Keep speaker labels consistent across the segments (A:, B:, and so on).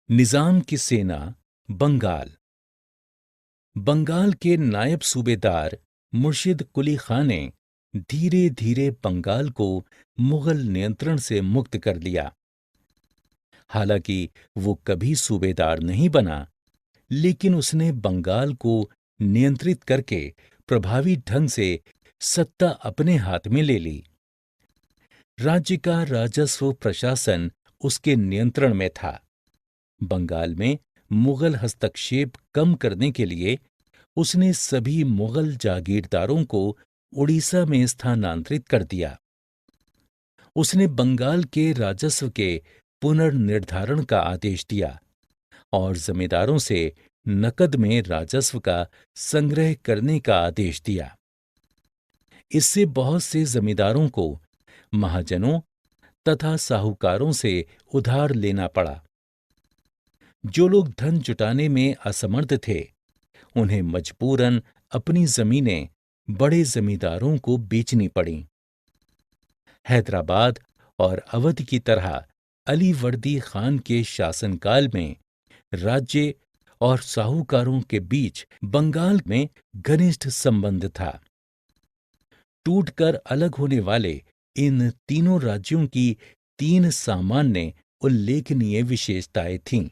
A: निजाम की सेना बंगाल। बंगाल के नायब सूबेदार मुर्शिद कुली खां ने धीरे धीरे बंगाल को मुगल नियंत्रण से मुक्त कर लिया। हालांकि वो कभी सूबेदार नहीं बना, लेकिन उसने बंगाल को नियंत्रित करके प्रभावी ढंग से सत्ता अपने हाथ में ले ली। राज्य का राजस्व प्रशासन उसके नियंत्रण में था। बंगाल में मुगल हस्तक्षेप कम करने के लिए उसने सभी मुगल जागीरदारों को उड़ीसा में स्थानांतरित कर दिया। उसने बंगाल के राजस्व के पुनर्निर्धारण का आदेश दिया और जमींदारों से नकद में राजस्व का संग्रह करने का आदेश दिया। इससे बहुत से जमींदारों को महाजनों तथा साहूकारों से उधार लेना पड़ा। जो लोग धन जुटाने में असमर्थ थे, उन्हें मजबूरन अपनी जमीनें बड़े जमींदारों को बेचनी पड़ीं। हैदराबाद और अवध की तरह अलीवर्दी खान के शासनकाल में राज्य और साहूकारों के बीच बंगाल में घनिष्ठ संबंध था। टूटकर अलग होने वाले इन तीनों राज्यों की तीन सामान्य उल्लेखनीय विशेषताएं थीं।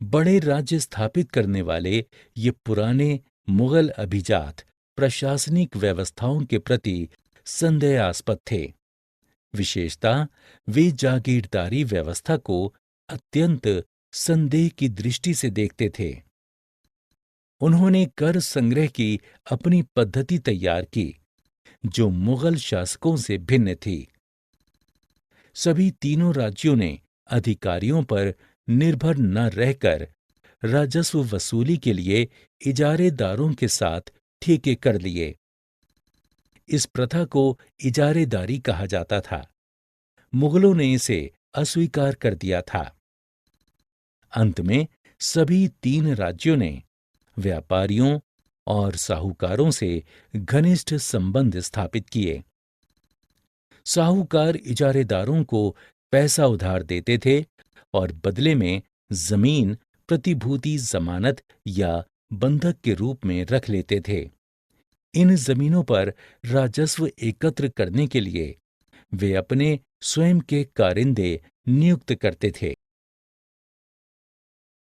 A: बड़े राज्य स्थापित करने वाले ये पुराने मुगल अभिजात प्रशासनिक व्यवस्थाओं के प्रति संदेहास्पद थे। विशेषता, वे जागीरदारी व्यवस्था को अत्यंत संदेह की दृष्टि से देखते थे। उन्होंने कर संग्रह की अपनी पद्धति तैयार की, जो मुगल शासकों से भिन्न थी। सभी तीनों राज्यों ने अधिकारियों पर निर्भर न रहकर राजस्व वसूली के लिए इजारेदारों के साथ ठेके कर लिए। इस प्रथा को इजारेदारी कहा जाता था। मुगलों ने इसे अस्वीकार कर दिया था। अंत में सभी तीन राज्यों ने व्यापारियों और साहूकारों से घनिष्ठ संबंध स्थापित किए। साहूकार इजारेदारों को पैसा उधार देते थे और बदले में जमीन प्रतिभूति जमानत या बंधक के रूप में रख लेते थे। इन जमीनों पर राजस्व एकत्र करने के लिए वे अपने स्वयं के कारिंदे नियुक्त करते थे।